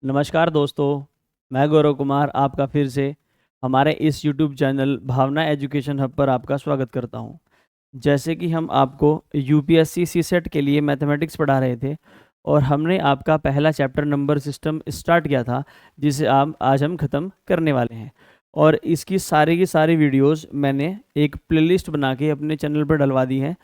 नमस्कार दोस्तों, मैं गौरव कुमार आपका फिर से हमारे इस YouTube चैनल भावना एजुकेशन हब पर आपका स्वागत करता हूं। जैसे कि हम आपको यूपीएससी सीसेट के लिए मैथमेटिक्स पढ़ा रहे थे और हमने आपका पहला चैप्टर नंबर सिस्टम स्टार्ट किया था, जिसे आज हम ख़त्म करने वाले हैं। और इसकी सारी की सारी वीडियोस मैंने एक प्लेलिस्ट बना के अपने चैनल पर डलवा दी है,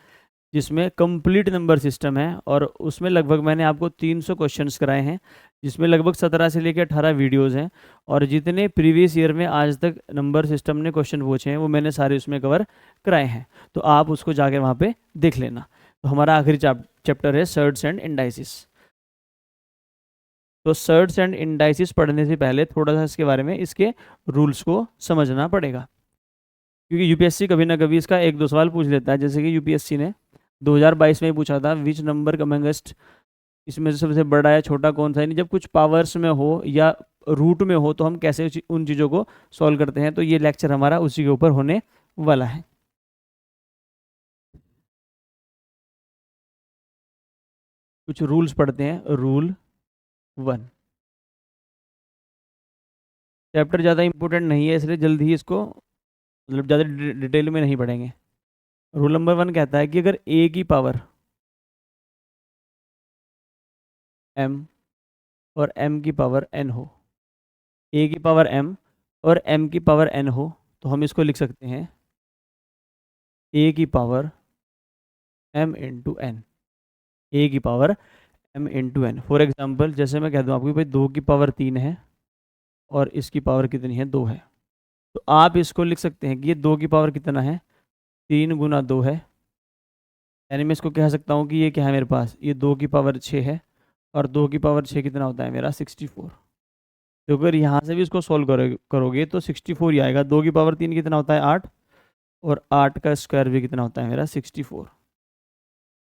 जिसमें कंप्लीट नंबर सिस्टम है। और उसमें लगभग मैंने आपको 300 क्वेश्चंस कराए हैं, जिसमें लगभग 17 से लेकर 18 वीडियोस हैं। और जितने प्रीवियस ईयर में आज तक नंबर सिस्टम ने क्वेश्चन पूछे हैं वो मैंने सारे उसमें कवर कराए हैं, तो आप उसको जाके वहाँ पे देख लेना। तो हमारा आखिरी चैप्टर है सर्ट्स एंड इंडाइसिस। तो सर्ट्स एंड इंडाइसिस पढ़ने से पहले थोड़ा सा इसके बारे में, इसके रूल्स को समझना पड़ेगा, क्योंकि यूपीएससी कभी ना कभी इसका एक दो सवाल पूछ लेता है। जैसे कि यूपीएससी ने 2022 में पूछा था, विच नंबर अमंगस्ट, इसमें से सबसे बड़ा या छोटा कौन सा है। नहीं, जब कुछ पावर्स में हो या रूट में हो तो हम कैसे उन चीज़ों को सॉल्व करते हैं, तो ये लेक्चर हमारा उसी के ऊपर होने वाला है। कुछ रूल्स पढ़ते हैं। रूल 1, चैप्टर ज़्यादा इंपॉर्टेंट नहीं है इसलिए जल्दी ही इसको, मतलब ज़्यादा डिटेल में नहीं पढ़ेंगे। रूल नंबर 1 कहता है कि अगर ए की पावर m और m की पावर n हो, a की पावर m और m की पावर n हो, तो हम इसको लिख सकते हैं a की power m into N, a की power m into N. For example, जैसे मैं कह दूँ आपको भाई 2 की पावर 3 है और इसकी पावर कितनी है, 2 है, तो आप इसको लिख सकते हैं कि ये 2 की पावर कितना है, 3 गुना 2 है। यानी मैं इसको कह सकता हूँ कि ये क्या है मेरे पास, ये 2 की पावर 6 है, और 2 की पावर 6 कितना होता है मेरा, 64। तो अगर यहाँ से भी इसको सॉल्व करोगे तो 64 ही आएगा। 2 की पावर 3 कितना होता है, 8, और 8 का स्क्वायर भी कितना होता है मेरा, 64।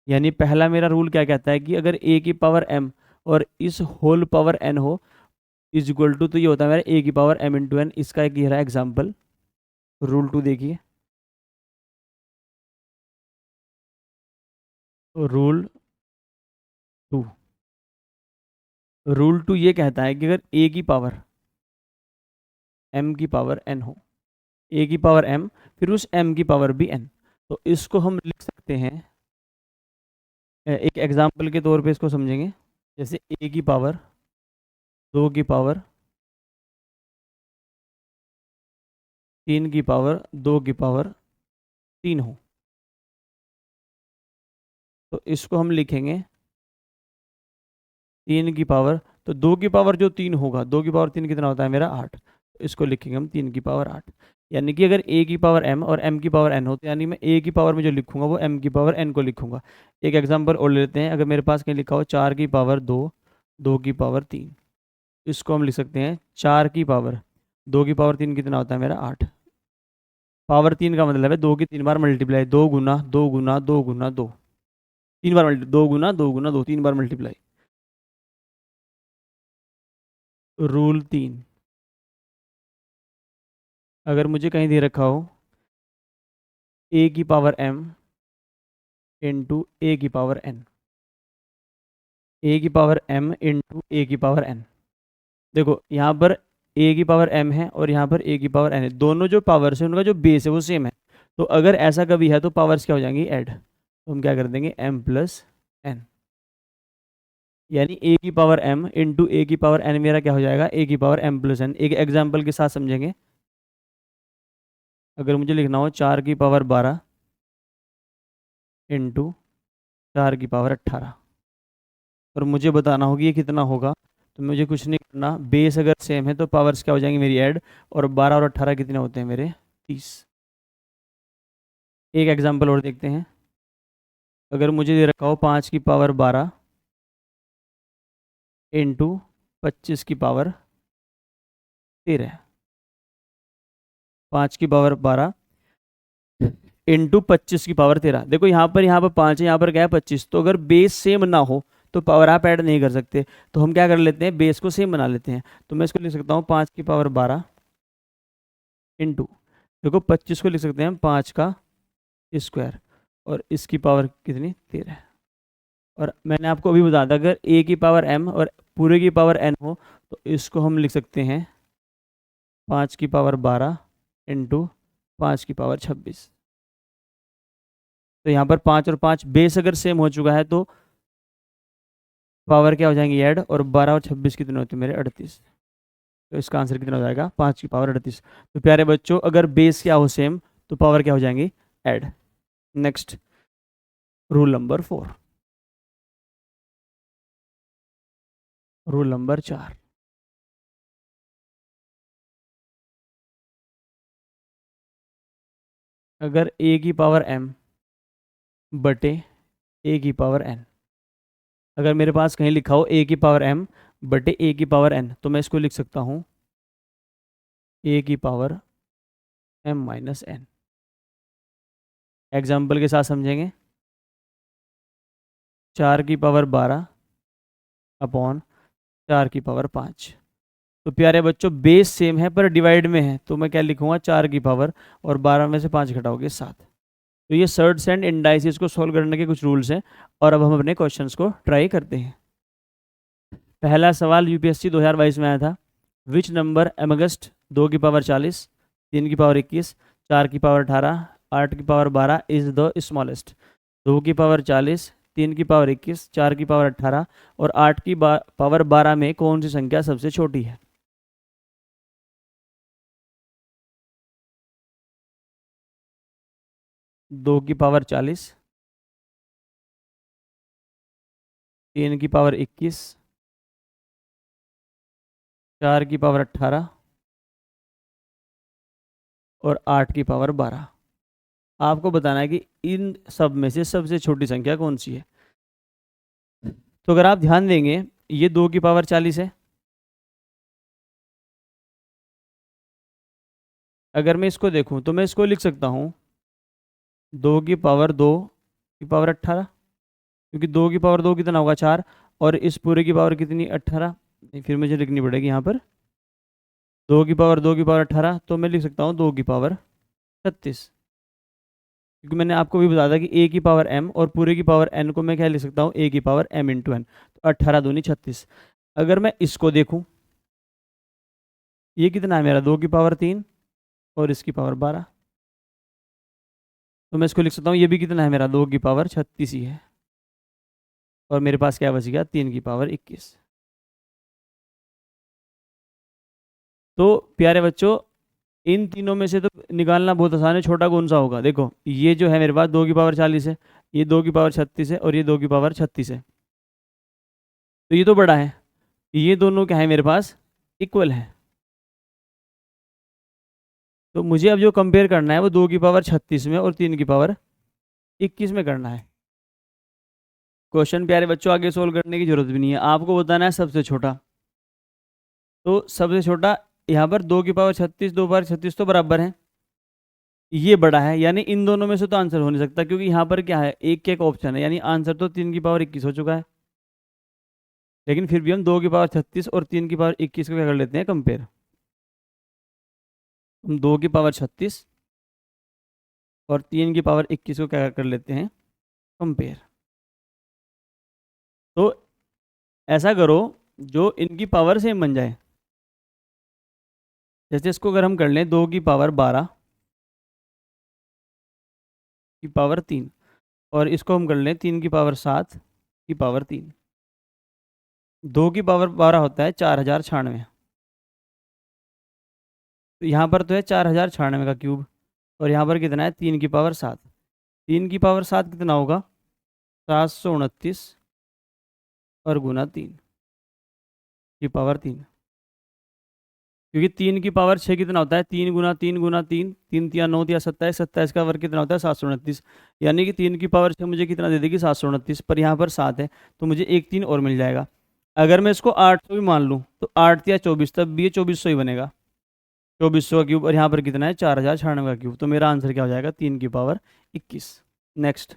यानी पहला मेरा रूल क्या कहता है कि अगर a की पावर m और इस होल पावर n हो इज इक्वल टू, तो ये होता है मेरा a की पावर m इंटू एन। इसका एक ये रहा एग्जाम्पल। रूल 2 देखिए, तो रूल टू ये कहता है कि अगर a की पावर m की पावर n हो, a की पावर m फिर उस m की पावर भी n, तो इसको हम लिख सकते हैं, एक एग्जाम्पल के तौर पे इसको समझेंगे। जैसे a की पावर 2 की पावर 3 की पावर 2 की पावर 3 हो, तो इसको हम लिखेंगे 3 की पावर, तो 2 की पावर जो 3 होगा, 2 की पावर 3 कितना होता है मेरा, 8, तो इसको लिखेंगे हम 3 की पावर 8। यानी कि अगर a की पावर m और m की पावर n हो, तो यानी मैं a की पावर में जो लिखूंगा वो m की पावर n को लिखूंगा। एक एग्जांपल और ले लेते हैं। अगर मेरे पास कहीं लिखा हो 4 की पावर 2, 2 की पावर 3, इसको हम लिख सकते हैं 4 की पावर 2 की पावर 3 कितना होता है मेरा, 8। पावर 3 का मतलब है 2 की 3 बार मल्टीप्लाई, 2 गुना 2 गुना 2 गुना 2, 3 बार मल्टी, 2 गुना 2 गुना 2, 3 बार मल्टीप्लाई। रूल 3, अगर मुझे कहीं दे रखा हो a की पावर m इंटू ए की पावर n, a की पावर m इंटू ए की पावर n। देखो यहाँ पर a की पावर m है और यहाँ पर a की पावर n है, दोनों जो पावर्स है उनका जो बेस है वो सेम है। तो अगर ऐसा कभी है तो पावर्स क्या हो जाएंगी, ऐड। तो हम क्या कर देंगे, m प्लस n, यानी a की पावर m इंटू ए की पावर n मेरा क्या हो जाएगा, a की पावर m प्लस n। एक एग्जाम्पल के साथ समझेंगे। अगर मुझे लिखना हो 4 की पावर 12 इंटू 4 की पावर 18, और मुझे बताना होगी ये कितना होगा, तो मुझे कुछ नहीं करना, बेस अगर सेम है तो पावर्स क्या हो जाएंगी मेरी ऐड, और 12 और 18 कितने होते हैं मेरे, 30। एक एग्जांपल और देखते हैं। अगर मुझे दे रखा हो 5 की पावर 12 इंटू 25 की पावर 13, 5 की पावर 12 इंटू 25 की पावर 13। देखो यहाँ पर 5 है, यहाँ पर क्या है 25, तो अगर बेस सेम ना हो तो पावर आप ऐड नहीं कर सकते, तो हम क्या कर लेते हैं, बेस को सेम बना लेते हैं। तो मैं इसको लिख सकता हूँ 5 की पावर 12 इंटू, देखो 25 को लिख सकते हैं हम 5 का स्क्वायर, और इसकी पावर कितनी, 13। और मैंने आपको अभी बताया था अगर a की पावर m और पूरे की पावर n हो तो इसको हम लिख सकते हैं 5 की पावर 12 इंटू 5 की पावर 26। तो यहाँ पर 5 और 5 बेस अगर सेम हो चुका है तो पावर क्या हो जाएंगी ऐड, और 12 और 26 कितने होते हैं मेरे 38। तो इसका आंसर कितना हो जाएगा 5 की पावर 38। तो प्यारे बच्चों अगर बेस क्या हो सेम तो पावर क्या हो जाएंगी add. Next rule number 4, rule number 4, अगर a की पावर m बटे a की पावर n, अगर मेरे पास कहीं लिखा हो a की पावर m बटे a की पावर n तो मैं इसको लिख सकता हूँ a की power m minus n। Example के साथ समझेंगे, 4 की पावर 12 अपॉन 4 की पावर 5। तो प्यारे बच्चों बेस सेम है पर डिवाइड में है, तो मैं क्या लिखूंगा 4 की पावर और 12 में से 5 घटाओगे 7। तो ये सर्ट्स एंड इंडाइसिस को सोल्व करने के कुछ रूल्स हैं, और अब हम अपने क्वेश्चंस को ट्राई करते हैं। पहला सवाल यूपीएससी 2022 में आया था, विच नंबर एमगस्ट 2 की पावर 40, 3 की पावर 21, 4 की पावर 18, 8 की पावर 12 इज द स्मॉलेस्ट। 2 की पावर 40, 3 की पावर 21, 4 की पावर 18 और 8 की पावर 12 में कौन सी संख्या सबसे छोटी है। 2 की पावर 40, 3 की पावर 21, 4 की पावर 18 और 8 की पावर 12। आपको बताना है कि इन सब में से सबसे छोटी संख्या कौन सी है। तो अगर आप ध्यान देंगे ये 2 की पावर 40 है, अगर मैं इसको देखूं तो मैं इसको लिख सकता हूँ 2 की पावर 2 की पावर 18, क्योंकि 2 की पावर 2 कितना होगा 4, और इस पूरे की पावर कितनी 18। फिर मुझे लिखनी पड़ेगी यहाँ पर 2 की पावर 2 की पावर 18, तो मैं लिख सकता हूँ 2 की पावर 36, क्योंकि मैंने आपको भी बताया था कि a की पावर m और पूरे की पावर n को मैं क्या लिख सकता हूँ a की पावर m इंटू n। तो 18 दूनी 36। अगर मैं इसको देखूँ ये कितना है मेरा 2 की पावर 3 और इसकी पावर 12, तो मैं इसको लिख सकता हूँ ये भी कितना है मेरा 2 की पावर 36 ही है, और मेरे पास क्या बच गया 3 की पावर 21। तो प्यारे बच्चों इन तीनों में से तो निकालना बहुत आसान है, छोटा कौन सा होगा। देखो ये जो है मेरे पास 2 की पावर 40 है, ये 2 की पावर 36 है और ये 2 की पावर 36 है, तो ये तो बड़ा है। ये दोनों क्या है मेरे पास इक्वल है। तो मुझे अब जो कंपेयर करना है वो 2 की पावर 36 में और 3 की पावर 21 में करना है। क्वेश्चन प्यारे बच्चों आगे सोल्व करने की जरूरत भी नहीं है, आपको बताना है सबसे छोटा। तो सबसे छोटा यहाँ पर 2 की पावर 36, 2 पावर 36 तो बराबर है, ये बड़ा है, यानी इन दोनों में से तो आंसर हो नहीं सकता, क्योंकि यहाँ पर क्या है एक एक ऑप्शन है, यानी आंसर तो 3 की पावर 21 हो चुका है। लेकिन फिर भी हम 2 की पावर 36 और 3 की पावर 21 को क्या कर लेते हैं कंपेयर। हम 2 की पावर 36 और 3 की पावर 21 को क्या कर लेते हैं कंपेयर। तो ऐसा करो जो इनकी पावर सेम बन जाए। जैसे इसको अगर हम कर लें 2 की पावर 12 की पावर 3, और इसको हम कर लें 3 की पावर 7 की पावर 3। 2 की पावर 12 होता है 4096, तो यहाँ पर तो है 4096 का क्यूब, और यहाँ पर कितना है 3 की पावर 7। 3 की पावर 7 कितना होगा 729 और गुना 3 की पावर 3, क्योंकि 3 की पावर 6 कितना होता है 3 गुना 3 गुना 3, 3 तिया 9 तिया 27, 27 का वर्ग कितना होता है 729, यानी कि 3 की पावर 6 मुझे कितना दे देगी 729, पर यहाँ पर 7 है तो मुझे एक 3 और मिल जाएगा। अगर मैं इसको 800 भी मान लूँ तो 8 तिया 24, तब भी ये 2400 ही बनेगा, 2400 का क्यूब, और यहाँ पर कितना है 4096 का क्यूब। तो मेरा आंसर क्या हो जाएगा 3 की पावर 21। नेक्स्ट,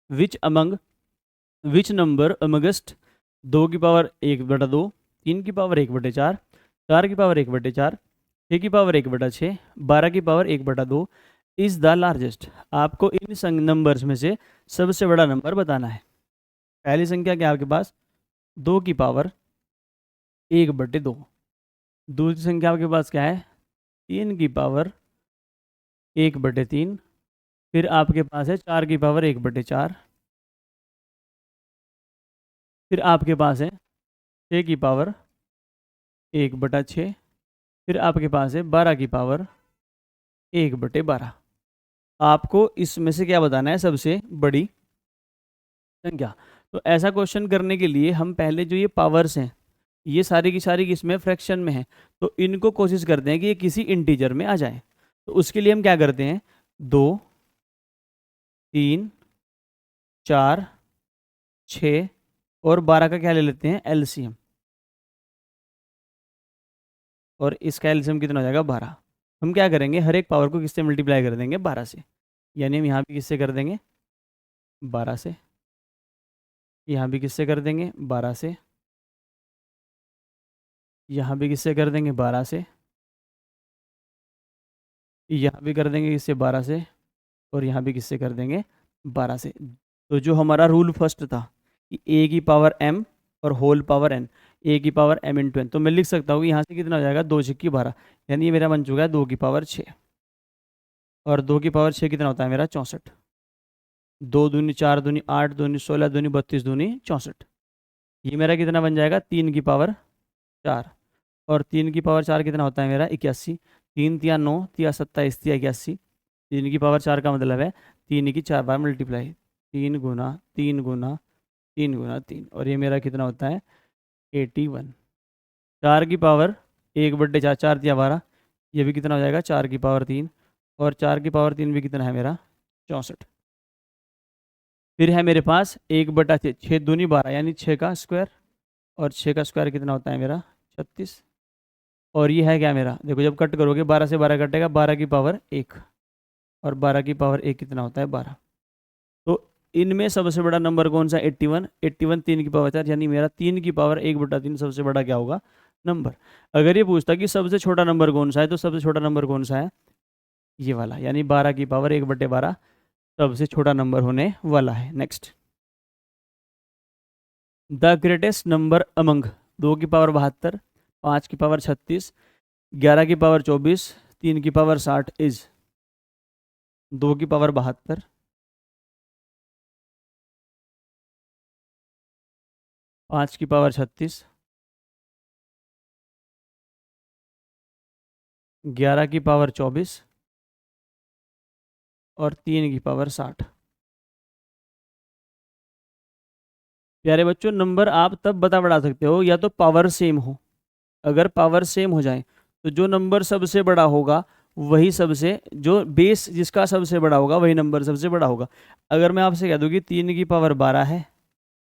विच नंबर अमगस्ट 2 की पावर 1/2, 3 की पावर 1/4, 4 की पावर 1/4, 6 की पावर 1/6, 12 की पावर 1/2 इज द लार्जेस्ट। आपको इन नंबर्स में से सबसे बड़ा नंबर बताना है। पहली संख्या क्या है आपके पास, 2 की पावर 1/2। दूसरी संख्या आपके पास क्या है, 3 की पावर 1/3। फिर आपके पास है 4 की पावर 1/4। फिर आपके पास है 6 की पावर 1/6। फिर आपके पास है 12 की पावर 1/12। आपको इसमें से क्या बताना है, सबसे बड़ी संख्या। तो ऐसा क्वेश्चन करने के लिए हम पहले जो ये पावर्स हैं, ये सारी की सारी किसमें, फ्रैक्शन में है, तो इनको कोशिश करते हैं कि ये किसी इंटीजर में आ जाए। तो उसके लिए हम क्या करते हैं, 2, 3, 4, 6 और 12 का क्या ले लेते हैं, एलसीएम। और इसका एलसीएम कितना हो जाएगा, 12। हम क्या करेंगे, हर एक पावर को किससे मल्टीप्लाई कर देंगे, 12 से। यानी हम यहाँ भी किससे कर देंगे, 12 से। यहाँ भी किससे कर देंगे, 12 से। यहाँ भी किससे कर देंगे, 12 से। यहाँ भी कर देंगे किससे, 12 से। और यहाँ भी किससे कर देंगे, 12 से। तो जो हमारा रूल फर्स्ट था कि ए की पावर m और होल पावर n, ए की पावर m इंटू एन, तो मैं लिख सकता हूँ कि यहाँ से कितना हो जाएगा, 2 6 12। यानी ये मेरा बन चुका है 2 की पावर 6। और 2 की पावर 6 कितना होता है मेरा, 64। 2 दूनी 4 दूनी 8 दूनी 16 दूनी 32 दूनी 64। ये मेरा कितना बन जाएगा, 3 की पावर 4। और 3 की पावर 4 कितना होता है मेरा, 81। 3 तिया 9 तिया 27 तिया 81। 3 की पावर 4 का मतलब है 3 की 4 बार मल्टीप्लाई, 3 गुना 3 गुना 3 गुना 3। और ये मेरा कितना होता है, 81। 4 की पावर 1/4, 4 तिया 12। ये भी कितना हो जाएगा, 4 की पावर 3। और 4 की पावर 3 भी कितना है मेरा, 64। फिर है मेरे पास 1/6, 6 दूनी 12 यानी 6 का स्क्वायर। और 6 का स्क्वायर कितना होता है मेरा, 36। और ये है क्या मेरा, देखो जब कट करोगे 12 से 12 कटेगा, 12 की पावर 1। और 12 की पावर 1 कितना होता है, 12। तो इनमें सबसे बड़ा नंबर कौन सा, 81। 81 3 की पावर 4, यानी मेरा 3 की पावर 1/3 सबसे बड़ा क्या होगा, नंबर। अगर ये पूछता कि सबसे छोटा नंबर कौन सा है, तो सबसे छोटा नंबर कौन सा है, ये वाला, यानी 12 की पावर 1/12 सबसे छोटा नंबर होने वाला है। Next, the greatest number among, 2 की पावर 72, 5 की पावर 36, 11 की पावर 24, 3 की पावर 60 इज। 2 की पावर 72, 5 की पावर 36, 11 की पावर 24 और 3 की पावर 60। प्यारे बच्चों, नंबर आप तब बता बढ़ा सकते हो या तो पावर सेम हो। अगर पावर सेम हो जाए तो जो नंबर सबसे बड़ा होगा वही सबसे, जो बेस जिसका सबसे बड़ा होगा वही नंबर सबसे बड़ा होगा। अगर मैं आपसे कह दूं कि 3 की पावर 12 है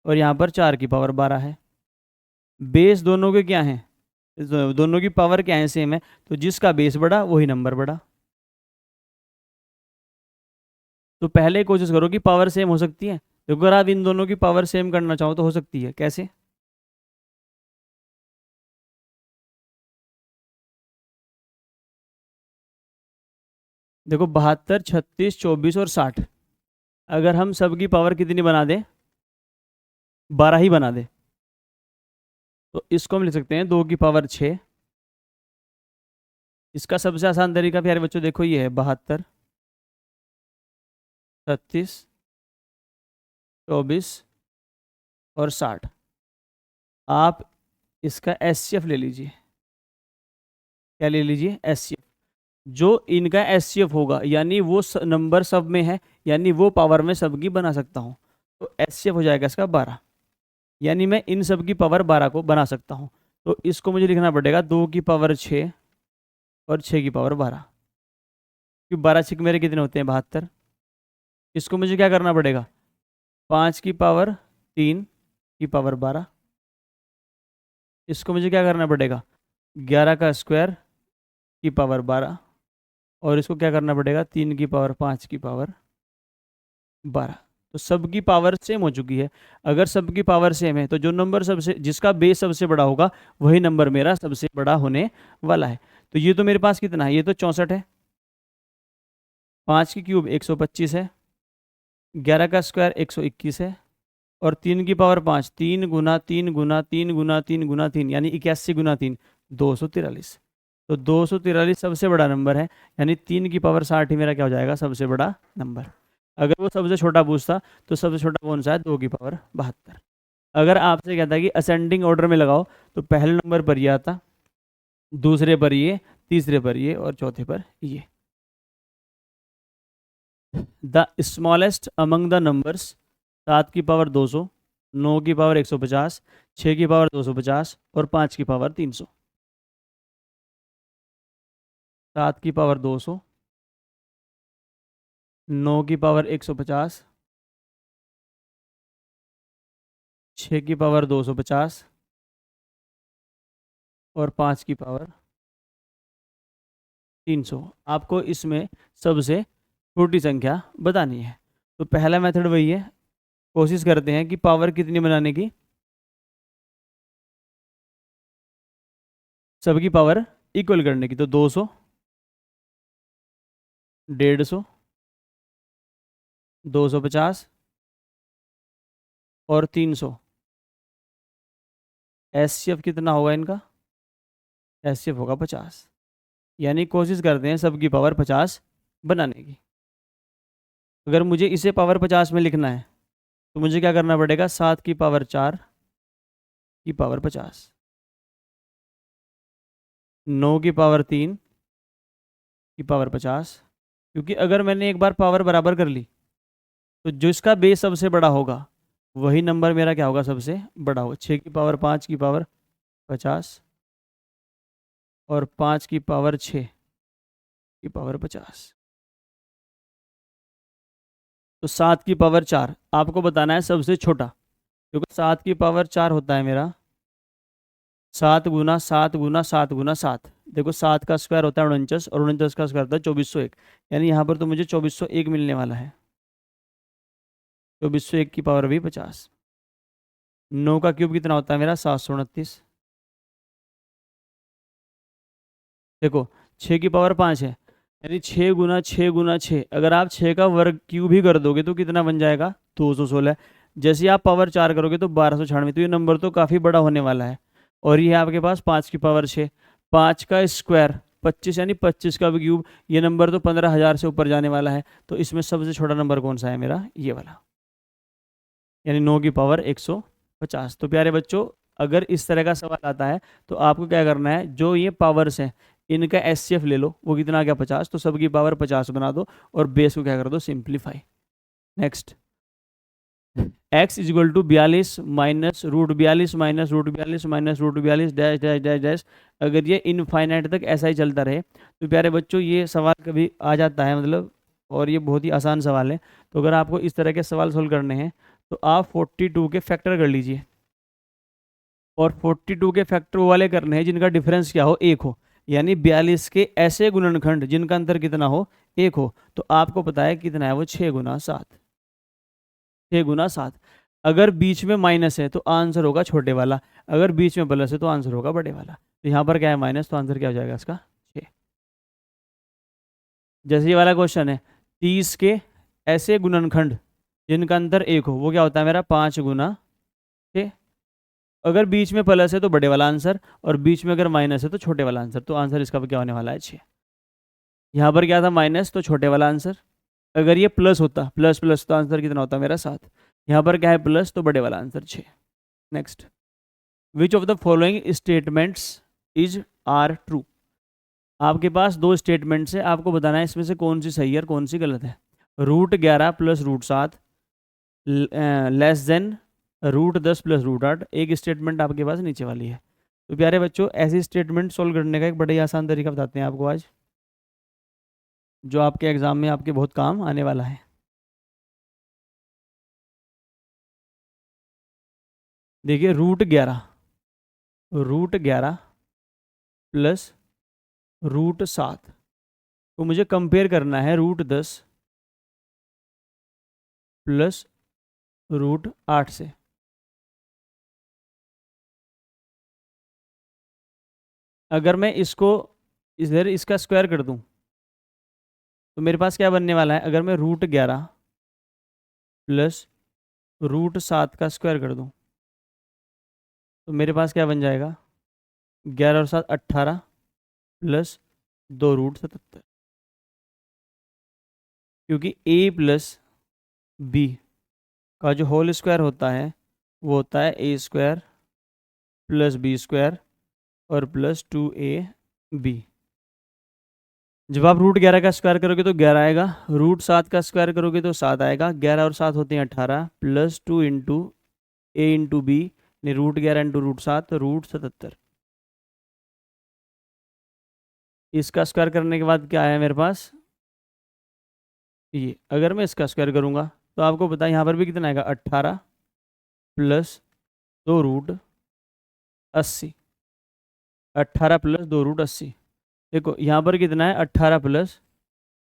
और यहाँ पर 4 की पावर 12 है, बेस दोनों के क्या हैं, दोनों की पावर क्या है, सेम है, तो जिसका बेस बड़ा वही नंबर बड़ा। तो पहले कोशिश करो कि पावर सेम हो सकती है। तो अगर आप इन दोनों की पावर सेम करना चाहो तो हो सकती है, कैसे, देखो 72 36 24 और 60, अगर हम सबकी पावर कितनी बना दें, 12 ही बना दें, तो इसको हम लिख सकते हैं 2 की पावर 6। इसका सबसे आसान तरीका प्यारे बच्चों देखो ये है, 72 36 24 और 60। आप इसका एचसीएफ ले लीजिए। क्या ले लीजिए, एचसीएफ। जो इनका एचसीएफ होगा यानी वो नंबर सब में है, यानी वो पावर में सबकी बना सकता हूँ। तो एचसीएफ हो जाएगा इसका 12, यानी मैं इन सब की पावर 12 को बना सकता हूँ। तो इसको मुझे लिखना पड़ेगा 2 की पावर 6 और 6 की पावर 12, क्योंकि 12 6 मेरे कितने होते हैं, 72। इसको मुझे क्या करना पड़ेगा, 5 की पावर 3 की पावर 12। इसको मुझे क्या करना पड़ेगा, 11 का स्क्वायर की पावर 12। और इसको क्या करना पड़ेगा, 3 की पावर 5 की पावर 12। तो सबकी पावर सेम हो चुकी है। अगर सबकी पावर सेम है तो जो नंबर सबसे, जिसका बेस सबसे बड़ा होगा वही नंबर मेरा सबसे बड़ा होने वाला है। तो ये तो मेरे पास कितना है, ये तो 64 है। 5 की क्यूब 125 है। 11 का स्क्वायर 121 है। और 3 की पावर 5, 3 गुना 3 गुना 3 गुना 3 गुना 3 यानी 81 गुना 3, 243। तो 243 सबसे बड़ा नंबर है, यानी 3 की पावर 60 ही मेरा क्या हो जाएगा, सबसे बड़ा नंबर। अगर वो सबसे छोटा पूछता तो सबसे छोटा कौन सा है, 2 की पावर 72। अगर आपसे कहता है कि असेंडिंग ऑर्डर में लगाओ, तो पहले नंबर पर ये आता, दूसरे पर ये, तीसरे पर ये और चौथे पर ये। The smallest among the numbers, 7 की पावर 200, 9 की पावर 150, 6 की पावर 250 और 5 की पावर 300। 7 की पावर 200, 9 की पावर 150, 6 की पावर 250 और 5 की पावर 300। आपको इसमें सबसे छोटी संख्या बतानी है। तो पहला मेथड वही है, कोशिश करते हैं कि पावर कितनी बनाने की, सबकी पावर इक्वल करने की। तो 200, 150, 250 और 300। एचसीएफ कितना होगा इनका, एचसीएफ होगा 50। यानी कोशिश करते हैं सबकी पावर 50 बनाने की। अगर मुझे इसे पावर 50 में लिखना है तो मुझे क्या करना पड़ेगा, 7 की पावर 4 की पावर 50, 9 की पावर 3 की पावर 50। क्योंकि अगर मैंने एक बार पावर बराबर कर ली तो जिसका बेस सबसे बड़ा होगा वही नंबर मेरा क्या होगा, सबसे बड़ा होगा। 6 की पावर 5 की पावर 50 और 5 की पावर 6 की पावर 50। तो 7 की पावर 4 आपको बताना है सबसे छोटा, क्योंकि 7 की पावर 4 होता है मेरा 7 गुना 7 गुना 7 गुना 7। देखो 7 का स्क्वायर होता है 49 और 49 का स्क्वायर होता है 2401। यानी यहाँ पर तो मुझे 2401 मिलने वाला है। 2401 की पावर भी 50। 9 का क्यूब कितना होता है मेरा, 729। देखो 6 की पावर 5 है, यानी 6 गुना 6 गुना 6। अगर आप 6 का वर्ग क्यूब ही कर दोगे तो कितना बन जाएगा, 216। जैसे ही आप पावर 4 करोगे तो 1296। तो ये नंबर तो काफ़ी बड़ा होने वाला है। और ये है आपके पास 5 की पावर 6, 5 का स्क्वायर 25, यानी 25 का भी क्यूब। ये नंबर तो 15,000 से ऊपर जाने वाला है। तो इसमें सबसे छोटा नंबर कौन सा है मेरा, ये वाला, यानी 9 की पावर 150। तो प्यारे बच्चों, अगर इस तरह का सवाल आता है तो आपको क्या करना है, जो ये पावर्स हैं इनका एचसीएफ ले लो। वो कितना आ गया, 50। तो सबकी पावर 50 बना दो और बेस को क्या कर दो, simplify. Next, x is equal to 42 minus root 42 minus root 42 minus root 42 dash dash dash dash. अगर ये इनफाइनाइट तक ऐसा ही चलता रहे तो प्यारे बच्चों ये सवाल कभी आ जाता है, मतलब, और ये बहुत ही आसान सवाल है। तो अगर आपको इस तरह के सवाल सोल्व करने हैं तो आप 42 के फैक्टर कर लीजिए। और 42 के फैक्टर वाले करने हैं जिनका डिफरेंस क्या हो, 1 हो। यानी 42 के ऐसे गुणनखंड जिनका अंतर कितना हो, 1 हो। तो आपको पता है कितना है वो, 6 गुना 7। 6 गुना 7। अगर बीच में माइनस है तो आंसर होगा छोटे वाला, अगर बीच में प्लस है तो आंसर होगा बड़े वाला। तो यहाँ पर क्या है, माइनस, तो आंसर क्या हो जाएगा इसका, 6। जैसे ये वाला क्वेश्चन है, 30 के ऐसे गुणनखंड जिनका अंतर 1 हो, वो क्या होता है मेरा, 5 गुना 6। अगर बीच में प्लस है तो बड़े वाला आंसर, और बीच में अगर माइनस है तो छोटे वाला आंसर। तो आंसर इसका क्या होने वाला है, 6। यहाँ पर क्या था, माइनस, तो छोटे वाला आंसर। अगर ये प्लस होता, प्लस प्लस, तो आंसर कितना होता मेरा, 7। यहाँ पर क्या है, प्लस, तो बड़े वाला answer 6। Next, which of the following statements is are true. आपके पास दो स्टेटमेंट्स है, आपको बताना है इसमें से कौन सी सही है और कौन सी गलत है। √11 प्लस √7 लेस देन √10 प्लस √8। एक स्टेटमेंट आपके पास नीचे वाली है। तो प्यारे बच्चों, ऐसी स्टेटमेंट सोल्व करने का एक बड़ा ही आसान तरीका बताते हैं आपको आज, जो आपके एग्जाम में आपके बहुत काम आने वाला है। देखिए, √11 प्लस √7 को मुझे कंपेयर करना है √10 प्लस √8 से। अगर मैं इसको इधर इसका स्क्वायर कर दूं तो मेरे पास क्या बनने वाला है, अगर मैं √11 प्लस रूट 7 का स्क्वायर कर दूं तो मेरे पास क्या बन जाएगा, 11 और 7 18 प्लस 2√77, क्योंकि a प्लस बी का जो होल स्क्वायर होता है वो होता है a² प्लस b² और प्लस 2ab। जब आप रूट 11 का स्क्वायर करोगे तो 11 आएगा, रूट 7 का स्क्वायर करोगे तो 7 आएगा, 11 और 7 होते हैं 18 plus 2 into a into b, root 11 into root 7 √77। इसका स्क्वायर करने के बाद क्या आया मेरे पास, ये अगर मैं इसका स्क्वायर करूंगा तो आपको पता है यहाँ पर भी कितना आएगा, 18 प्लस 2√80, 18 प्लस 2√80। देखो यहाँ पर कितना है, 18 प्लस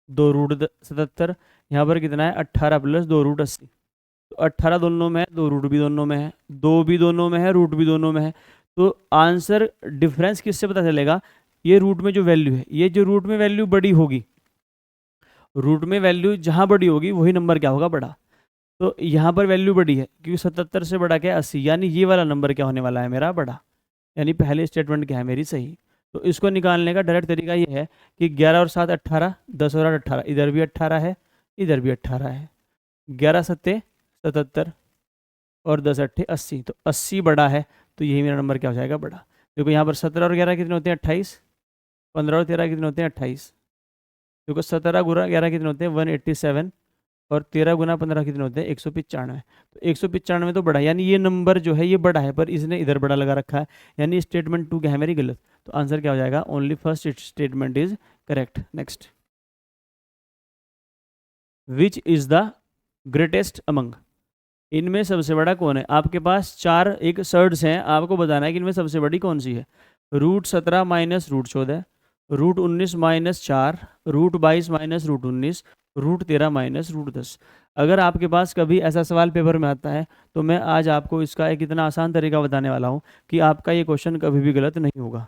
2√77, यहाँ पर कितना है, 18 प्लस 2√80। तो 18 दोनों में है, 2 रूट भी दोनों में है, 2 भी दोनों में है, रूट भी दोनों में है। तो आंसर डिफरेंस किससे पता चलेगा, ये रूट में जो वैल्यू है, ये जो रूट में वैल्यू बड़ी होगी, रूट में वैल्यू जहाँ बड़ी होगी वही नंबर क्या होगा, बड़ा। तो यहाँ पर वैल्यू बड़ी है क्योंकि 77 से बड़ा क्या है, 80, यानी ये वाला नंबर क्या होने वाला है, मेरा बड़ा। यानी पहले स्टेटमेंट क्या है मेरी, सही। तो इसको निकालने का डायरेक्ट तरीका ये है कि 11 और 7 18, 10 और 8 18, इधर भी 18 है, इधर भी 18 है, 11 सत्ते 77 और 10 अट्ठे 80, तो 80 बड़ा है, तो यही मेरा नंबर क्या हो जाएगा, बड़ा। देखो यहाँ पर 17 और 11 कितने होते हैं, 28, 15 और 13 कितने होते हैं, 28। देखो 17 गुना 11 कितने होते हैं, 187, और 13 गुना 15 कितने होते हैं, 195। तो 195 तो बड़ा है, यानी ये नंबर जो है ये बड़ा है, पर इसने इधर बड़ा लगा रखा है, यानी स्टेटमेंट 2 क्या है मेरी, गलत। तो आंसर क्या हो जाएगा, only first statement is correct. Next, which is the greatest among, इनमें सबसे बड़ा कौन है। आपके पास 4 एक सर्ड्स हैं, आपको बताना है कि इनमें सबसे बड़ी कौन सी है। √17 माइनस √14, √19 माइनस 4, √22 माइनस √19, √13 माइनस √10। अगर आपके पास कभी ऐसा सवाल पेपर में आता है तो मैं आज आपको इसका एक इतना आसान तरीका बताने वाला हूँ कि आपका ये क्वेश्चन कभी भी गलत नहीं होगा।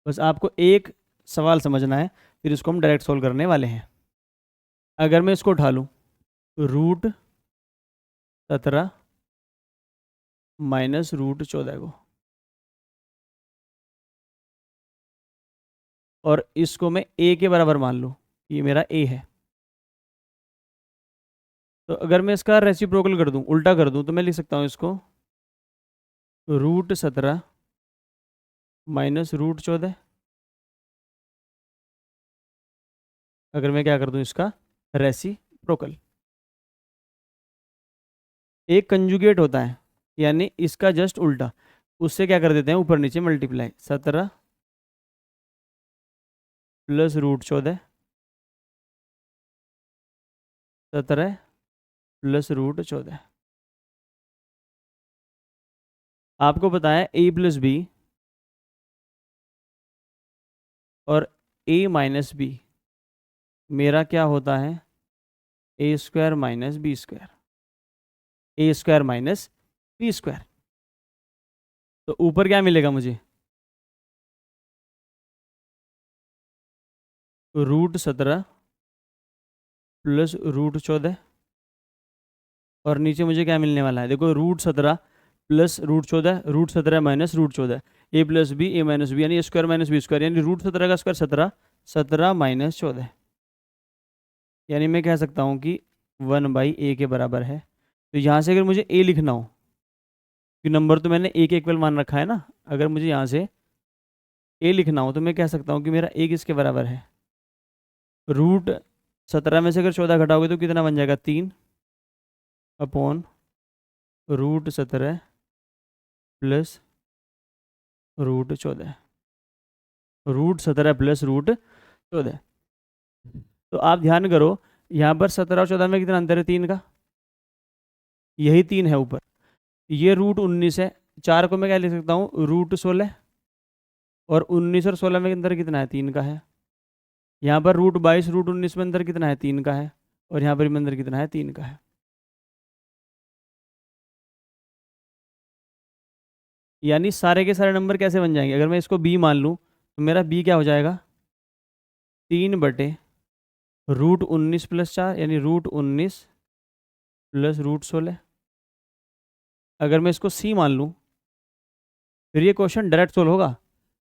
बस आपको एक सवाल समझना है, फिर इसको हम डायरेक्ट सोल्व करने वाले हैं। अगर मैं इसको उठा लूँ, √17 माइनस √14 को, और इसको मैं a के बराबर मान लूँ, ये मेरा a है। तो अगर मैं इसका रेसिप्रोकल कर दूं, उल्टा कर दूं, तो मैं लिख सकता हूँ इसको √17 माइनस √14। अगर मैं क्या कर दूं, इसका रेसिप्रोकल, एक कंजुगेट होता है, यानी इसका जस्ट उल्टा, उससे क्या कर देते हैं, ऊपर नीचे मल्टीप्लाई, 17 प्लस √14, 17 प्लस √14। आपको पता है a प्लस बी और a माइनस बी मेरा क्या होता है, a² minus b², a² minus b²। तो ऊपर क्या मिलेगा मुझे, √17 प्लस √14, और नीचे मुझे क्या मिलने वाला है, देखो √17 plus √14, √17 minus √14, a plus B, a minus B, यानी a² माइनस b², यानी √17 का स्क्वायर 17, 17 माइनस 14, यानी मैं कह सकता हूँ कि 1/a के बराबर है। तो यहाँ से अगर मुझे a लिखना हो, कि नंबर तो मैंने a के इक्वल मान रखा है ना, अगर मुझे यहाँ से a लिखना हो तो मैं कह सकता हूँ कि मेरा a किसके बराबर है, √17 में से अगर 14 घटाओगे तो कितना बन जाएगा, 3 अपॉन √17 प्लस √14, √17 प्लस √14। तो आप ध्यान करो, यहाँ पर 17 और 14 में कितना अंतर है, 3 का, यही 3 है ऊपर, ये √19 है, 4 को मैं क्या लिख सकता हूँ, √16, और 19 और 16 में अंतर कितना है, 3 का है। यहाँ पर √22 √19 में अंतर कितना है, 3 का है, और यहाँ पर भी अंतर कितना है, 3 का है। यानी सारे के सारे नंबर कैसे बन जाएंगे, अगर मैं इसको b मान लूँ तो मेरा b क्या हो जाएगा, 3/√19+4 यानी √19 प्लस √16। अगर मैं इसको सी मान लूँ फिर ये क्वेश्चन डायरेक्ट सोल्व होगा।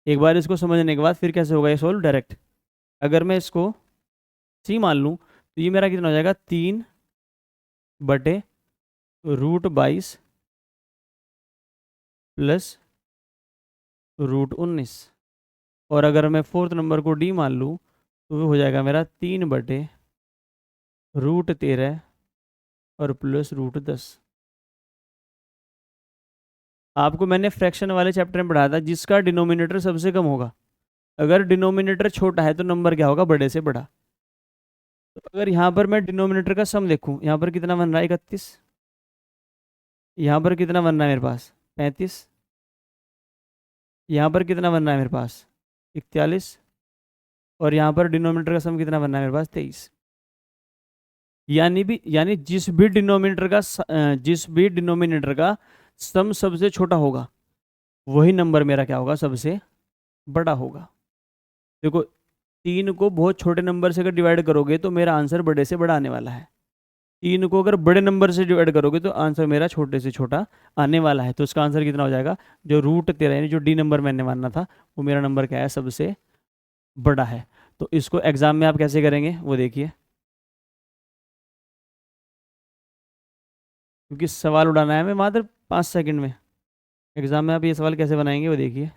एक बार इसको समझने के बाद फिर कैसे होगा ये सोल्व डायरेक्ट। अगर मैं इसको सी मान लूँ तो ये मेरा कितना हो जाएगा 3/√22 प्लस √19। और अगर मैं फोर्थ नंबर को डी मान लूँ तो वो हो जाएगा मेरा 3/√13 और प्लस √10। आपको मैंने फ्रैक्शन वाले चैप्टर में पढ़ाया था जिसका डिनोमिनेटर सबसे कम होगा। अगर डिनोमिनेटर छोटा है तो नंबर क्या होगा, बड़े से बड़ा। तो अगर यहाँ पर मैं डिनोमिनेटर का सम देखूँ, यहाँ पर कितना बन रहा है 31, यहाँ पर कितना बन रहा है मेरे पास 35, यहाँ पर कितना बन रहा है मेरे पास 41, और यहाँ पर डिनोमिनेटर का सम कितना बन रहा है मेरे पास 23। यानी जिस भी डिनोमिनेटर का सम सबसे छोटा होगा वही नंबर मेरा क्या होगा, सबसे बड़ा होगा। देखो 3 को बहुत छोटे नंबर से अगर डिवाइड करोगे तो मेरा आंसर बड़े से बड़ा आने वाला है। 3 को अगर बड़े नंबर से डिवाइड करोगे तो आंसर मेरा छोटे से छोटा आने वाला है। तो इसका आंसर कितना हो जाएगा, जो √13 यानी जो डी नंबर मैंने मानना था वो मेरा नंबर क्या है, सबसे बड़ा है। तो इसको एग्जाम में आप कैसे करेंगे वो देखिए, क्योंकि सवाल उड़ाना है हमें मात्र 5 सेकंड में। एग्जाम में आप ये सवाल कैसे बनाएंगे वो देखिए।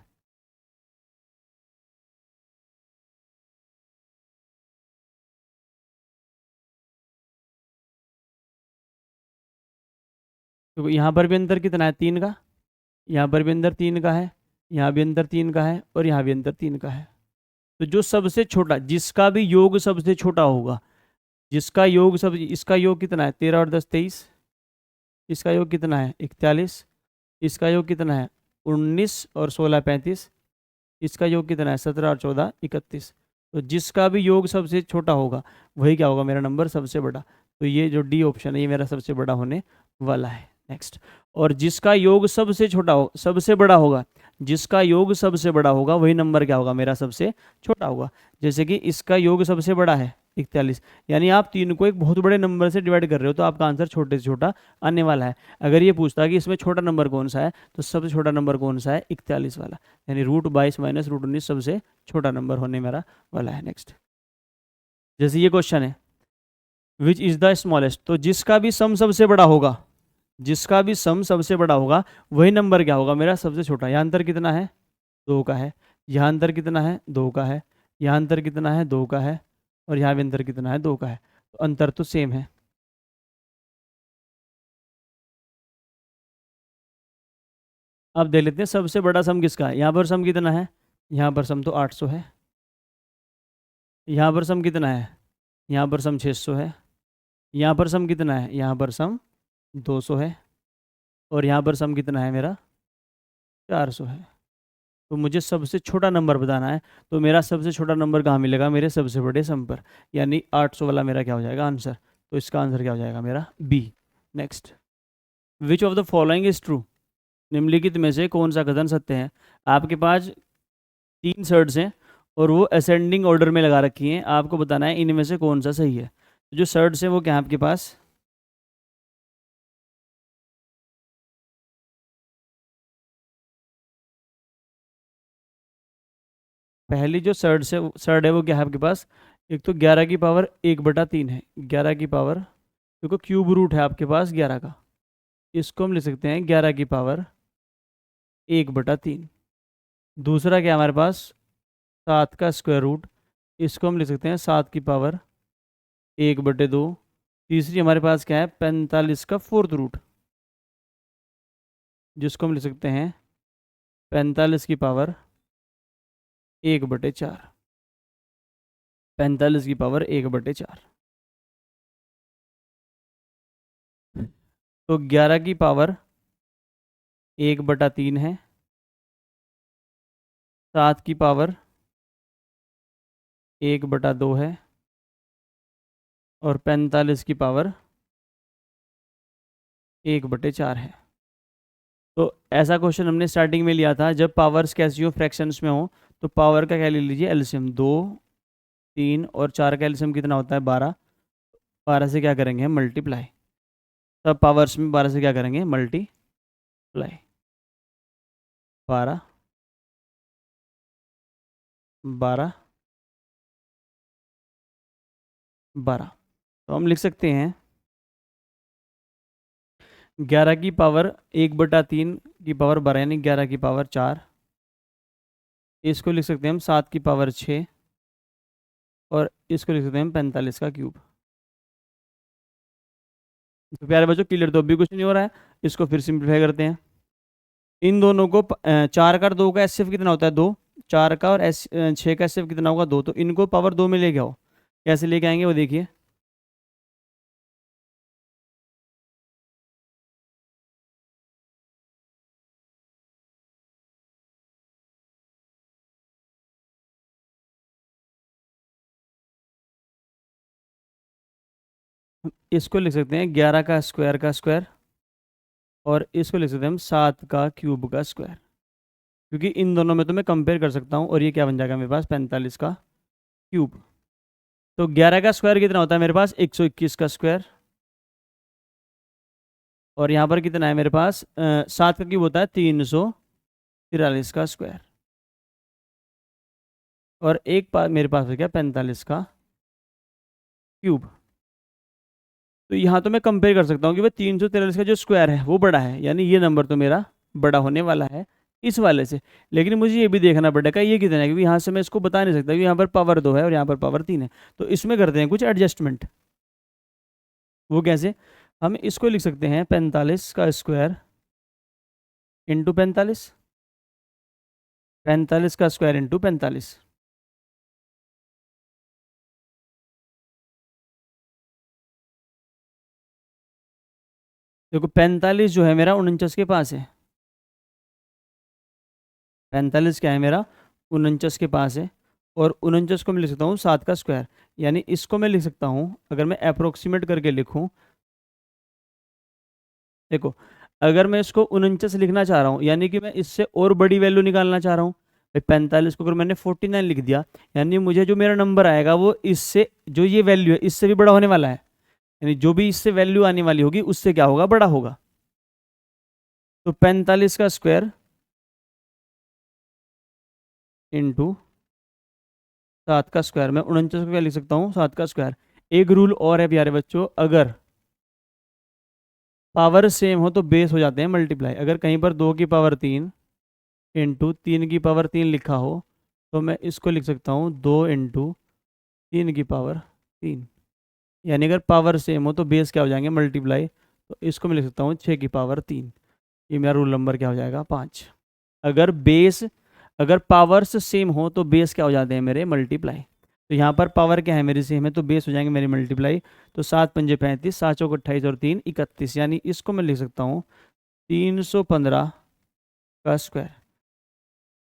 तो यहाँ पर भी अंतर कितना है 3 का, यहाँ पर भी अंतर 3 का है, यहाँ भी अंतर 3 का है, और यहाँ भी अंतर 3 का है। तो जो सबसे छोटा, जिसका भी योग सबसे छोटा होगा, जिसका योग सब, इसका योग कितना है 13 और 10 23, इसका योग कितना है 41, इसका योग कितना है 19 और 16 35, इसका योग कितना है 17 और 14 31। तो जिसका भी योग सबसे छोटा होगा वही क्या होगा, मेरा नंबर सबसे बड़ा। तो ये जो डी ऑप्शन है ये मेरा सबसे बड़ा होने वाला है। नेक्स्ट, और जिसका योग सबसे छोटा हो, सबसे बड़ा होगा, जिसका योग सबसे बड़ा होगा वही नंबर क्या होगा, मेरा सबसे छोटा होगा। जैसे कि इसका योग सबसे बड़ा है 41, यानी आप 3 को एक बहुत बड़े नंबर से डिवाइड कर रहे हो तो आपका आंसर छोटे से छोटा आने वाला है। अगर ये पूछता है कि इसमें छोटा नंबर कौन सा है तो सबसे छोटा नंबर कौन सा है 41 वाला, यानी √22 माइनस √19 सबसे छोटा नंबर होने मेरा वाला है। नेक्स्ट, जैसे ये क्वेश्चन है विच इज द स्मॉलेस्ट, तो जिसका भी सम सबसे बड़ा होगा, जिसका भी सम सबसे बड़ा होगा वही नंबर क्या होगा, मेरा सबसे छोटा। यहाँ अंतर कितना है 2 का है, यहाँ अंतर कितना है 2 का है, यहाँ अंतर कितना है 2 का है, और यहाँ भी अंतर कितना है 2 का है। तो अंतर तो सेम है। अब देख लेते हैं सबसे बड़ा सम किसका है। यहाँ पर सम कितना है, यहाँ पर सम तो 800 है, यहाँ पर सम कितना है, यहाँ पर सम 600 है, यहाँ पर सम कितना है, यहाँ पर सम 200 है, और यहाँ पर सम कितना है मेरा 400 है। तो मुझे सबसे छोटा नंबर बताना है, तो मेरा सबसे छोटा नंबर कहाँ मिलेगा, मेरे सबसे बड़े सम पर, यानी 800 वाला मेरा क्या हो जाएगा आंसर। तो इसका आंसर क्या हो जाएगा मेरा B. Next, which of the following is true, निम्नलिखित में से कौन सा कथन सत्य है। आपके पास 3 शर्ट्स हैं और वो असेंडिंग ऑर्डर में लगा रखी हैं, आपको बताना है इनमें से कौन सा सही है। जो शर्ट्स हैं वो क्या है आपके पास, पहली जो शर्ट है वो क्या है आपके पास, एक तो 11⁻⁰ है, 11 देखो क्यूब रूट है आपके पास 11 का, इसको हम लिख सकते हैं 11⁻⁰। दूसरा क्या है हमारे पास 7 का स्क्वायर रूट, इसको हम लिख सकते हैं 7⁻1/2। तीसरी हमारे पास क्या है 45 का फोर्थ रूट, जिसको हम लिख सकते हैं 45⁻1/4। 45⁻1/4। तो 11⁻1/3 है, 7⁻1/2 है, और 45⁻1/4 है। तो ऐसा क्वेश्चन हमने स्टार्टिंग में लिया था, जब पावर्स कैसी हो फ्रैक्शंस में हो तो पावर का क्या ले लीजिए एलसीएम, 2 3 और 4 का एलसीएम कितना होता है 12। 12 से क्या करेंगे हम मल्टीप्लाई, सब पावर्स में 12 से क्या करेंगे मल्टीप्लाई। 12 12 12, तो हम लिख सकते हैं 11 की पावर 1/3 की पावर 12 यानी 11 की पावर 4। इसको लिख सकते हैं हम 7 की पावर 6 और इसको लिख सकते हैं हम 45 का क्यूब। तो प्यारे बच्चों क्लियर तो अभी कुछ नहीं हो रहा है, इसको फिर सिंप्लीफाई करते हैं। इन दोनों को 4 का और 2 का एचसीएफ कितना होता है 2, 4 का और 6 का एचसीएफ कितना होगा 2, तो इनको पावर 2 में लेके आओ। कैसे लेके आएंगे वो देखिए। इसको लिख सकते हैं 11 का स्क्वायर और इसको लिख सकते हैं हम 7 का क्यूब का स्क्वायर, क्योंकि इन दोनों में तो मैं कंपेयर कर सकता हूँ। और ये क्या बन जाएगा मेरे पास 45 का क्यूब। तो 11 का स्क्वायर कितना होता है मेरे पास 121 का स्क्वायर, और यहाँ पर कितना है मेरे पास 7 का क्यूब होता है 343 का स्क्वायर, और एक मेरे पास हो गया 45 का क्यूब। तो यहाँ तो मैं कंपेयर कर सकता हूँ कि भाई 343 का जो स्क्वायर है वो बड़ा है, यानी ये नंबर तो मेरा बड़ा होने वाला है इस वाले से। लेकिन मुझे ये भी देखना पड़ेगा ये कितना है, क्योंकि यहाँ से मैं इसको बता नहीं सकता कि यहाँ पर पावर 2 है और यहाँ पर पावर 3 है। तो इसमें करते हैं कुछ एडजस्टमेंट। वो कैसे, हम इसको लिख सकते हैं 45 का स्क्वायर इंटू 45, 45 का स्क्वायर इंटू 45। देखो 45 जो है मेरा 49 के पास है, 45 क्या है मेरा 49 के पास है, और 49 को मैं लिख सकता हूँ 7 का स्क्वायर। यानी इसको मैं लिख सकता हूँ, अगर मैं अप्रोक्सीमेट करके लिखूँ, देखो अगर मैं इसको 49 लिखना चाह रहा हूँ यानी कि मैं इससे और बड़ी वैल्यू निकालना चाह रहा हूँ। भाई 45 को अगर मैंने 49 लिख दिया, यानी मुझे जो मेरा नंबर आएगा वो इससे, जो ये वैल्यू है इससे भी बड़ा होने वाला है। यानी जो भी इससे वैल्यू आने वाली होगी उससे क्या होगा बड़ा होगा। तो 45 का स्क्वायर इंटू 7 का स्क्वायर, मैं 49 को क्या लिख सकता हूँ 7 का स्क्वायर। एक रूल और है प्यारे बच्चों, अगर पावर सेम हो तो बेस हो जाते हैं मल्टीप्लाई। अगर कहीं पर 2 की पावर 3 इंटू 3 की पावर 3 लिखा हो तो मैं इसको लिख सकता हूँ 2 इंटू 3 की पावर 3। यानी अगर पावर सेम हो तो बेस क्या हो जाएंगे मल्टीप्लाई। तो इसको मैं लिख सकता हूँ 6 की पावर 3। ये मेरा रूल नंबर क्या हो जाएगा 5। अगर बेस, अगर पावर्स सेम हो तो बेस क्या हो जाते हैं मेरे मल्टीप्लाई। तो यहाँ पर पावर क्या है मेरी सेम है तो बेस हो जाएंगे मेरी मल्टीप्लाई। तो 7 पंजे 35, 7 चौक 28 और 3 31, यानी इसको मैं लिख सकता हूँ 315 का स्क्वायर।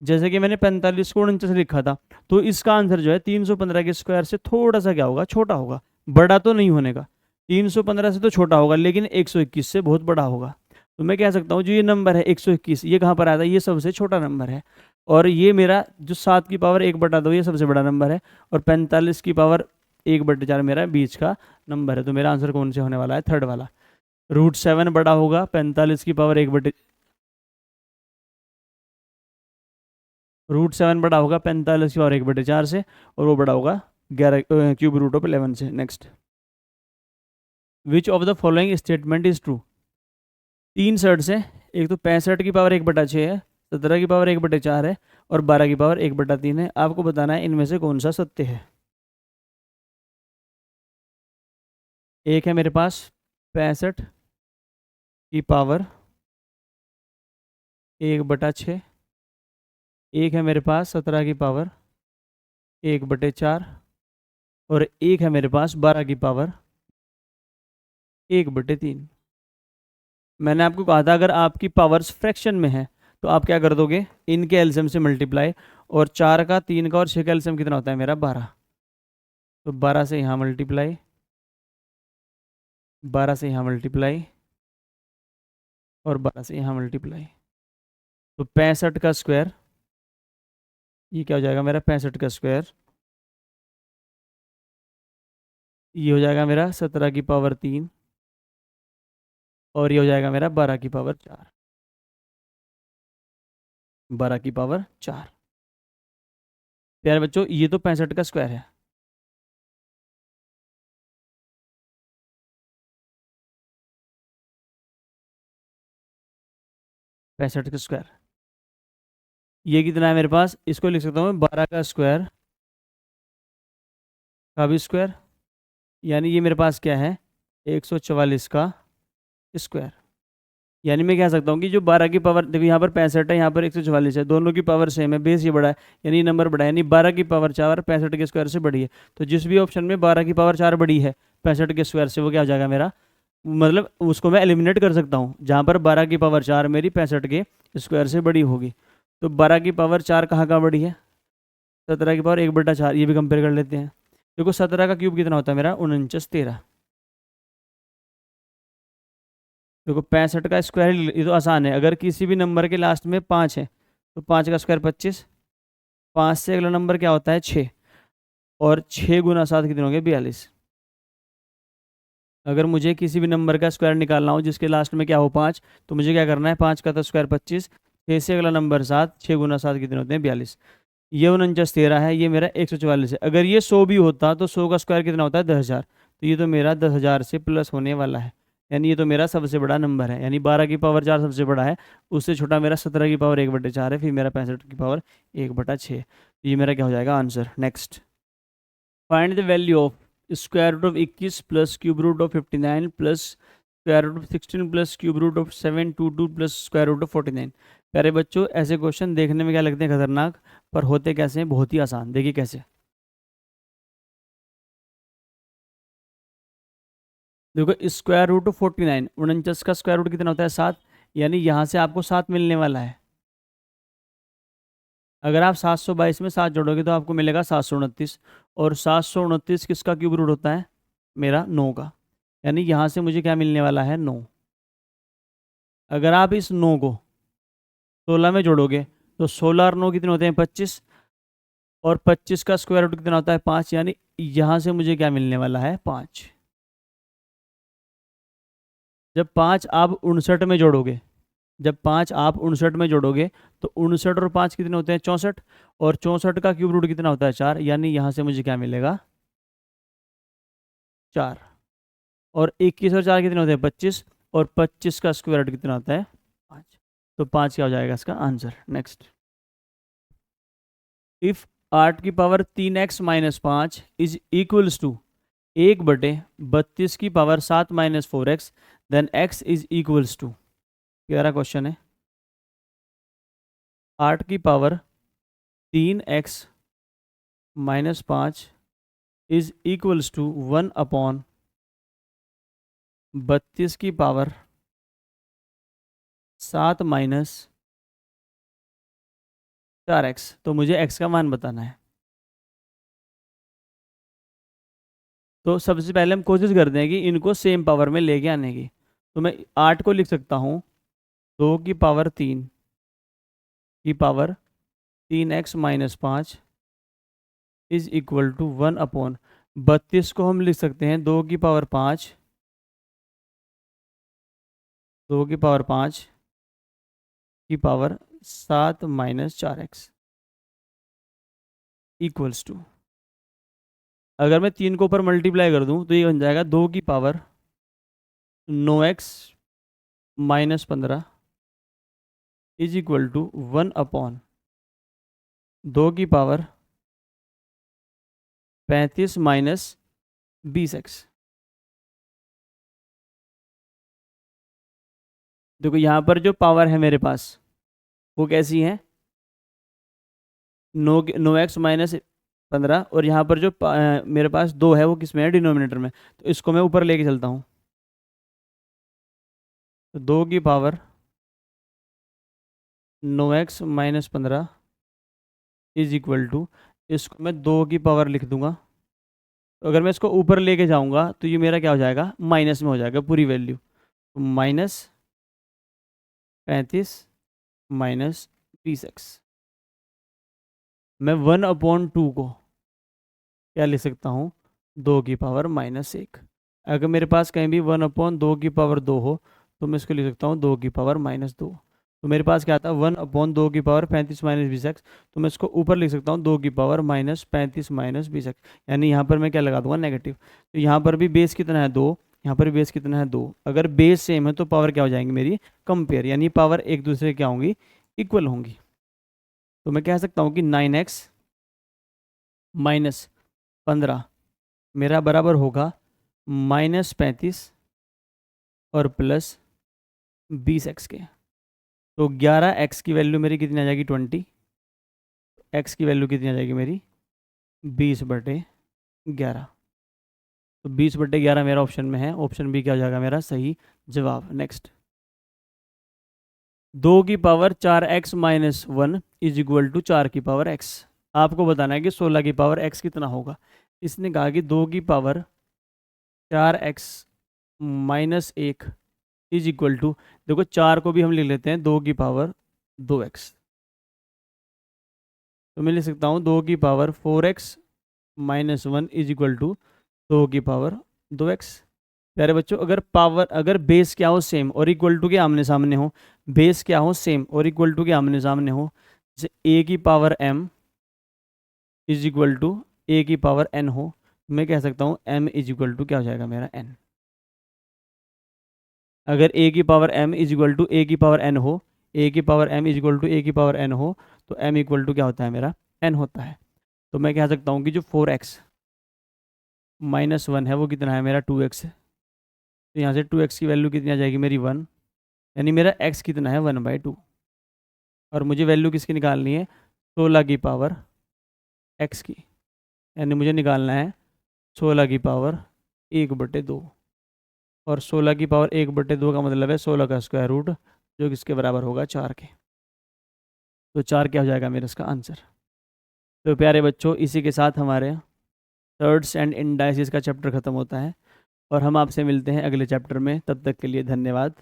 जैसे कि मैंने 45 को 49 लिखा था, तो इसका आंसर जो है 315 के स्क्वायर से थोड़ा सा क्या होगा छोटा होगा, बड़ा तो नहीं होने का। 315 से तो छोटा होगा लेकिन 121 से बहुत बड़ा होगा। तो मैं कह सकता हूँ जो ये नंबर है 121, ये कहाँ पर आता है, ये सबसे छोटा नंबर है। और ये मेरा जो 7 की पावर 1/2 ये सबसे बड़ा नंबर है, और 45 की पावर 1/4 मेरा बीच का नंबर है। तो मेरा आंसर कौन से होने वाला है, थर्ड वाला। √7 बड़ा होगा 45 की पावर 1/, √7 बड़ा होगा 45 की पावर 1/4 से, और वो बड़ा होगा 11 क्यूब रूट ऑफ 11 से। Next, which of the following statement is true. 3 shirts है, एक तो 65 की पावर 1/6 है, 17 की पावर 1/4 है, और 12 की पावर 1/3 है। आपको बताना है इनमें से कौन सा सत्य है। एक है मेरे पास 65 की पावर 1/6, एक है मेरे पास 17 की पावर 1/4, और एक है मेरे पास 12 की पावर 1/3। मैंने आपको कहा था अगर आपकी पावर्स फ्रैक्शन में है तो आप क्या कर दोगे, इनके एलसीएम से मल्टीप्लाई। और 4 का 3 का और 6 का एलसीएम कितना होता है मेरा 12, तो 12 से यहाँ मल्टीप्लाई, 12 से यहाँ मल्टीप्लाई, और 12 से यहाँ मल्टीप्लाई। तो 65 का स्क्वायर, ये क्या हो जाएगा मेरा 65 का स्क्वायर ये हो जाएगा मेरा 17 की पावर 3 और ये हो जाएगा मेरा 12 की पावर 4। 12 की पावर 4। प्यारे बच्चों ये तो 65 का स्क्वायर है। पैंसठ का स्क्वायर। ये कितना है मेरे पास, इसको लिख सकता हूँ मैं 12 का स्क्वायर का भी स्क्वायर, यानी ये मेरे पास क्या है 144 का स्क्वायर। यानी मैं कह सकता हूँ कि जो 12 की पावर, देखो यहाँ पर 65 है, यहाँ पर 144 है, दोनों की पावर सेम है, बेस ये बड़ा है, यानी ये नंबर बड़ा है, यानी 12 की पावर 4 65 के स्क्वायर से बड़ी है। तो जिस भी ऑप्शन में 12 की पावर 4 बड़ी है 65 के स्क्वायर से, वो क्या हो जाएगा मेरा, मतलब उसको मैं एलिमिनेट कर सकता हूँ जहाँ पर 12 की पावर 4 मेरी 65 के स्क्वायर से बड़ी होगी। तो 12 की पावर 4 कहाँ कहाँ बड़ी है, 17 की पावर 1/4, ये भी कंपेयर कर लेते हैं। देखो 17 का क्यूब कितना होता है मेरा, 49 13। देखो 65 का स्क्वायर, ये तो आसान है, अगर किसी भी नंबर के लास्ट में 5 है तो 5 का स्क्वायर 25। 5 से अगला नंबर क्या होता है 6, और 6 × 7 कितने होंगे 42। अगर मुझे किसी भी नंबर का स्क्वायर निकालना हो जिसके लास्ट में क्या हो 5, तो मुझे क्या करना है, 5 का तो स्क्वायर 25, 6 से अगला नंबर 7, 6 × 7 कितने होते हैं 42। ये 49 13 है, ये मेरा 144 है। अगर ये 100 भी होता तो 100 का स्क्वायर कितना होता है 10,000, तो ये तो मेरा 10,000 से प्लस होने वाला है, यानी ये तो मेरा सबसे बड़ा नंबर है, यानी 12 की पावर 4 सबसे बड़ा है, उससे छोटा मेरा 17 की पावर 1/4 है, फिर मेरा 65 की पावर 1/6। ये मेरा क्या हो जाएगा answer. Next, find the value of square root of 21 plus cube root of 59 plus square root of 16 plus cube root of 722 plus square root of 49। प्यारे बच्चों ऐसे क्वेश्चन देखने में क्या लगते हैं खतरनाक, पर होते कैसे हैं, बहुत ही आसान। देखिए कैसे, देखो स्क्वायर रूट ऑफ 49, 49 का स्क्वायर रूट कितना होता है 7, यानी यहाँ से आपको 7 मिलने वाला है। अगर आप 722 में 7 जोड़ोगे तो आपको मिलेगा 729, और 729 किसका क्यूब रूट होता है, मेरा 9 का, यानी यहाँ से मुझे क्या मिलने वाला है 9। अगर आप इस 9 को 16 में जोड़ोगे तो 16 और 9 कितने होते हैं 25, और 25 का स्क्वायर रूट कितना होता है 5, यानी यहाँ से मुझे क्या मिलने वाला है 5। जब 5 आप 59 में जोड़ोगे, जब 5 आप 59 में जोड़ोगे तो 59 और 5 कितने होते हैं 64, और 64 का क्यूब रूट कितना होता है 4, यानी यहाँ से मुझे क्या मिलेगा 4। और 21 और 4 कितने होते हैं 25, और 25 का स्क्वायर रूट कितना होता है 5। तो 5 क्या हो जाएगा इसका आंसर। नेक्स्ट, इफ 8 की power 3x - 5 is equals to 1/32 की power 7 - 4x, then x is equals to, प्यारा क्वेश्चन है। 8 की power 3x - 5 is equals to 1/32 की पावर 7 - 4x। तो मुझे x का मान बताना है। तो सबसे पहले हम कोशिश करते हैं कि इनको सेम पावर में लेके आने की। तो मैं 8 को लिख सकता हूँ 2 की पावर 3 की power 3x - 5 is equal to 1/32 को हम लिख सकते हैं 2 की पावर 5, 2 की पावर 5 की पावर 7 - 4x इक्वल्स टू, अगर मैं 3 को ऊपर मल्टीप्लाई कर दूं तो ये बन जाएगा 2 की power 9x - 15 is equal to 1/2 की पावर 35 - 20x। देखो यहाँ पर जो पावर है मेरे पास वो कैसी है, 9x - 15, और यहाँ पर जो मेरे पास 2 है वो किस में है डिनोमिनेटर में, तो इसको मैं ऊपर लेके चलता हूँ। तो 2 की power 9x - 15 is equal to, इसको मैं 2 की पावर लिख दूंगा। तो अगर मैं इसको ऊपर लेके जाऊंगा तो ये मेरा क्या हो जाएगा माइनस में हो जाएगा पूरी वैल्यू, तो -35 - 20x। मैं 1/2 को क्या लिख सकता हूँ 2 की पावर -1। अगर मेरे पास कहीं भी 1/2 की पावर 2 हो तो मैं इसको लिख सकता हूँ 2 की पावर -2। तो मेरे पास क्या आता है 1/2 की पावर 35 - 20x, तो मैं इसको ऊपर लिख सकता हूँ 2 की पावर -35 - 20x। यानी यहाँ पर मैं क्या लगा दूंगा नेगेटिव। तो यहाँ पर भी बेस कितना है 2, यहाँ पर बेस कितना है 2। अगर बेस सेम है तो पावर क्या हो जाएंगी मेरी कंपेयर, यानी पावर एक दूसरे क्या होंगी इक्वल होंगी। तो मैं कह सकता हूँ कि 9x - 15 मेरा बराबर होगा -35 और +20x के। तो 11x की वैल्यू मेरी कितनी आ जाएगी 20, x की वैल्यू कितनी आ जाएगी मेरी 20/11। तो 20/11 मेरा ऑप्शन में है, ऑप्शन बी क्या हो जाएगा मेरा सही जवाब। नेक्स्ट, 2 की power 4x - 1 is equal to 4 की पावर x। आपको बताना है कि 16 की पावर x कितना होगा। इसने कहा कि 2 की power 4x - 1 is equal to, देखो 4 को भी हम लिख लेते हैं 2 की पावर 2x। तो मैं लिख सकता हूँ 2 की power 4x - 1 is equal to 2 की पावर 2x। प्यारे बच्चों, अगर बेस क्या हो सेम और इक्वल टू के आमने सामने हो, बेस क्या हो सेम और इक्वल टू के आमने सामने हो, जैसे a की power m is equal to a की पावर n हो, मैं कह सकता हूँ m इज इक्वल टू क्या हो जाएगा मेरा n। अगर a की power m is equal to a की पावर n हो, a की power m is equal to a की पावर n हो, तो m इक्वल टू क्या होता है मेरा n होता है। तो मैं कह सकता हूँ कि जो 4x - 1 है वो कितना है मेरा 2x है। तो यहाँ से 2x की वैल्यू कितनी आ जाएगी मेरी 1, यानी मेरा x कितना है 1/2। और मुझे वैल्यू किसकी निकालनी है 16 की पावर x की, यानी मुझे निकालना है 16 की पावर 1/2। और 16 की पावर 1/2 का मतलब है 16 का स्क्वायर रूट, जो कि इसके बराबर होगा 4 के। तो 4 क्या हो जाएगा मेरा इसका आंसर। तो प्यारे बच्चों, इसी के साथ हमारे थर्ड्स एंड इंडाइसिस का चैप्टर ख़त्म होता है और हम आपसे मिलते हैं अगले चैप्टर में। तब तक के लिए धन्यवाद।